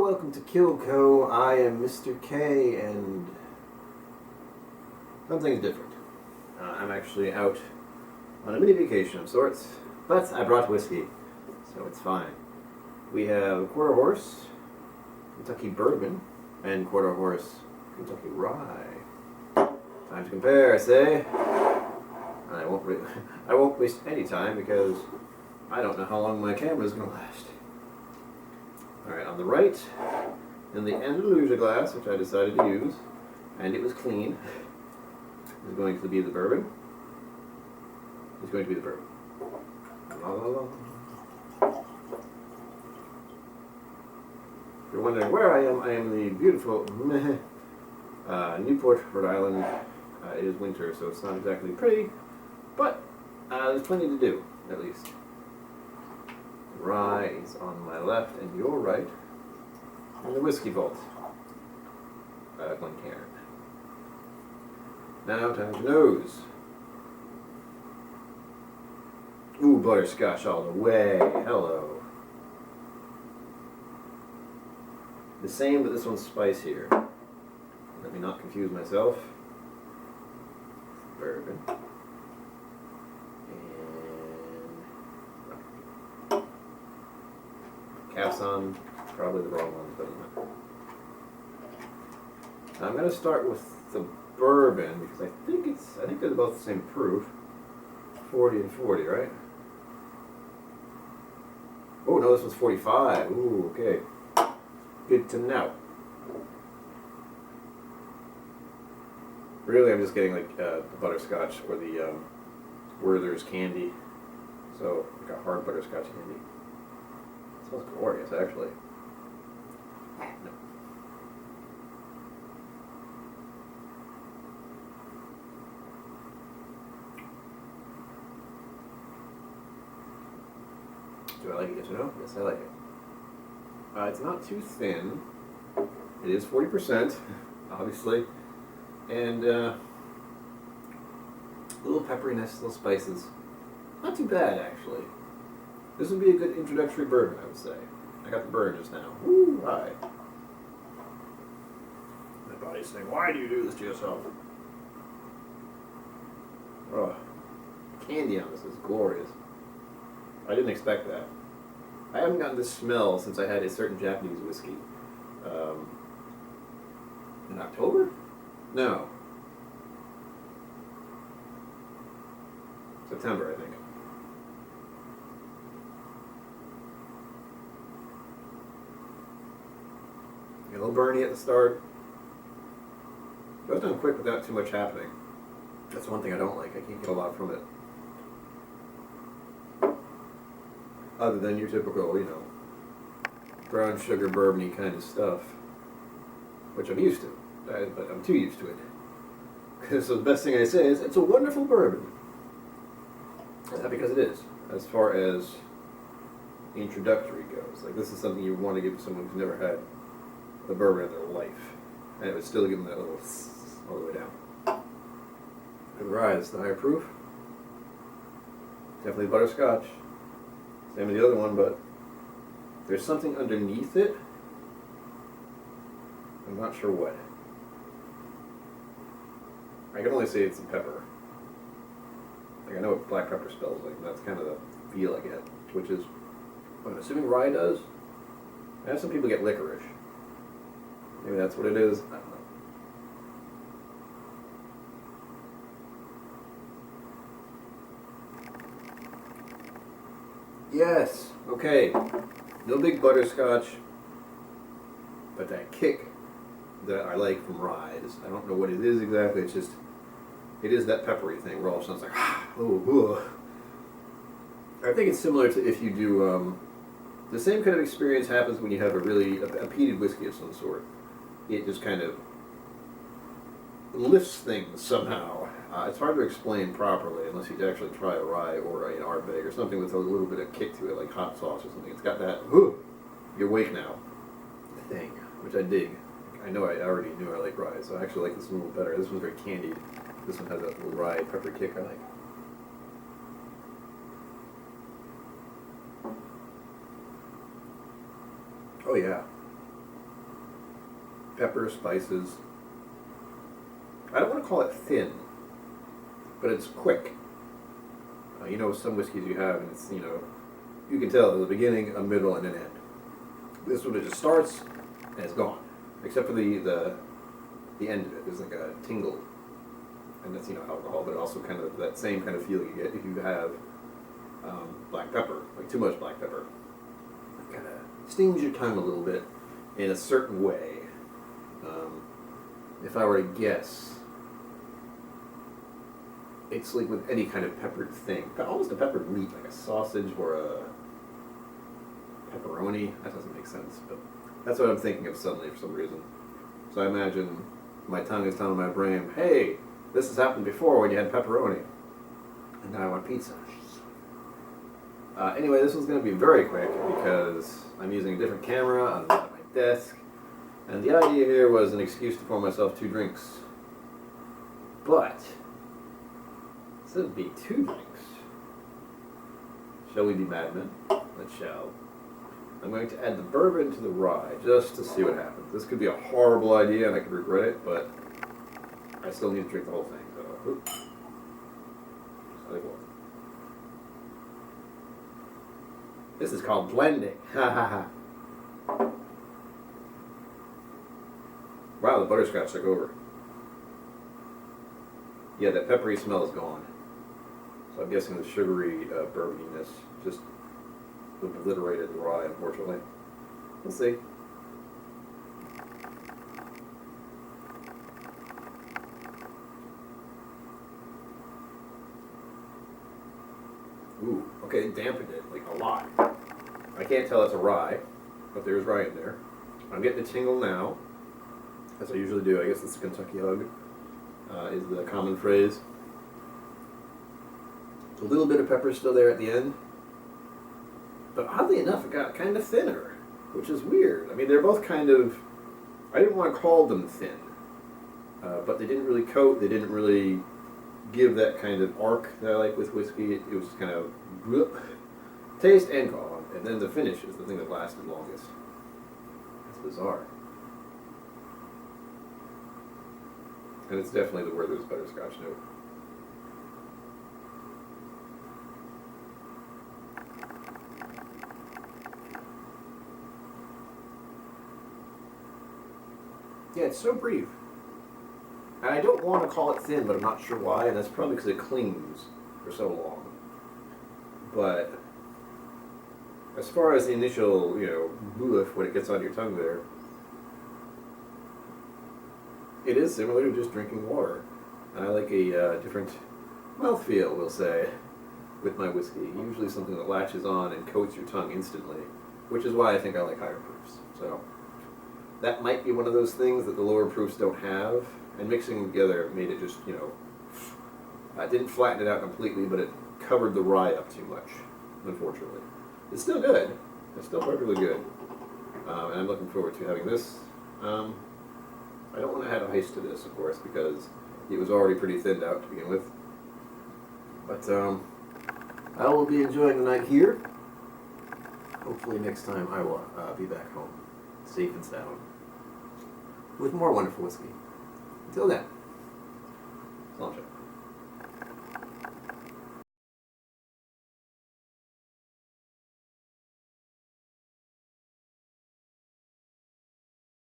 welcome to KIllco. I am Mr. K, and something's different. I'm actually out on a mini vacation of sorts, but I brought whiskey, so it's fine. We have quarter horse, Kentucky Bourbon, and quarter horse, Kentucky Rye. Time to compare, I say. I won't waste any time because I don't know how long my camera is going to last. Alright, on the right, in the Andalusia glass, which I decided to use, and it was clean, is going to be the bourbon. It's going to be the bourbon. La, la, la. If you're wondering where I am the beautiful Newport, Rhode Island. It is winter, so it's not exactly pretty, but there's plenty to do, at least. Rye is on my left and your right, and the whiskey vault, Glencairn. Now time to nose. Ooh, butterscotch all the way. Hello. The same, but this one's spicier. Let me not confuse myself. Bourbon. Caps on, probably the wrong ones, but I'm going to start with the bourbon because I think they're both the same proof, 40 and 40, right? Oh no, this one's 45. Ooh, okay, good to know. Really, I'm just getting like the butterscotch or the Werther's candy, so like a hard butterscotch candy. It smells glorious, actually. No. Do I like it? Yes or no? Yes, I like it. It's not too thin. It is 40%, obviously. And a little pepperiness, little spices. Not too bad, actually. This would be a good introductory bourbon, I would say. I got the burn just now. Woo, hi. My body's saying, why do you do this to yourself? Oh, candy on this is glorious. I didn't expect that. I haven't gotten this smell since I had a certain Japanese whiskey. In October? No. September, I think. A little burny at the start. It goes down quick without too much happening. That's one thing I don't like. I can't get a lot from it. Other than your typical, brown sugar bourbon-y kind of stuff. Which I'm used to. But I'm too used to it. So the best thing I say is, it's a wonderful bourbon. Because it is. As far as introductory goes. Like, this is something you want to give to someone who's never had the bourbon in their life, and it would still give them that little all the way down. The rye is the higher proof. Definitely butterscotch. Same as the other one, but there's something underneath it. I'm not sure what. I can only say it's some pepper. Like, I know what black pepper smells like, and that's kind of the feel I get, which is what I'm assuming rye does. I have some people get licorice. Maybe that's what it is. I don't know. Yes. Okay. No big butterscotch, but that kick that I like from rye is, I don't know what it is exactly. It's just, it is that peppery thing where all of a sudden it's like, oh. I think it's similar to if you do, the same kind of experience happens when you have a peated whiskey of some sort. It just kind of lifts things somehow. It's hard to explain properly unless you actually try a rye or an Ardbeg or something with a little bit of kick to it, like hot sauce or something. It's got that, you're awake now thing, which I dig. I know I already knew I like rye, so I actually like this one a little better. This one's very candied. This one has a little rye pepper kick I like. Oh yeah. pepper, spices. I don't want to call it thin, but it's quick. You know, some whiskeys you have, and it's, you know, you can tell there's a beginning, a middle, and an end. This one, it just starts and it's gone, except for the end of it. There's like a tingle, and that's, you know, alcohol, but also kind of that same kind of feel you get if you have black pepper, like too much black pepper. It kind of stings your tongue a little bit in a certain way. If I were to guess, it's like with any kind of peppered thing, almost a peppered meat, like a sausage or a pepperoni. That doesn't make sense, but that's what I'm thinking of suddenly for some reason. So I imagine my tongue is telling my brain, hey, this has happened before when you had pepperoni, and now I want pizza. Anyway, this one's going to be very quick because I'm using a different camera on my desk, and the idea here was an excuse to pour myself 2 drinks. But instead of being 2 drinks, shall we be madmen? Let's shall. I'm going to add the bourbon to the rye just to see what happens. This could be a horrible idea and I could regret it, but I still need to drink the whole thing. So, oops. This is called blending. Ha ha ha. Wow, the butterscotch took over. Yeah, that peppery smell is gone. So I'm guessing the sugary bourboniness just obliterated the rye, unfortunately. We'll see. Ooh, okay, it dampened it, like a lot. I can't tell it's a rye, but there's rye in there. I'm getting a tingle now, as I usually do. I guess it's a Kentucky hug, is the common phrase. A little bit of pepper still there at the end, but oddly enough, it got kind of thinner, which is weird. I mean, they're both kind of, I didn't want to call them thin, but they didn't really coat, they didn't really give that kind of arc that I like with whiskey. It was kind of whoop, taste and gone, and then the finish is the thing that lasted longest. That's bizarre. And it's definitely the Werther's butterscotch note. Yeah, it's so brief. And I don't want to call it thin, but I'm not sure why, and that's probably because it clings for so long. But as far as the initial, you know, boof when it gets on your tongue there, it is similar to just drinking water. And I like a different mouthfeel, we'll say, with my whiskey. Usually something that latches on and coats your tongue instantly, which is why I think I like higher proofs. So that might be one of those things that the lower proofs don't have, and mixing them together made it just, you know, I didn't flatten it out completely, but it covered the rye up too much, unfortunately. It's still good. It's still perfectly good. And I'm looking forward to having this. I don't want to add ice to this, of course, because it was already pretty thinned out to begin with. But I will be enjoying the night here. Hopefully next time I will be back home, safe and sound, with more wonderful whiskey. Until then, salam alaikum.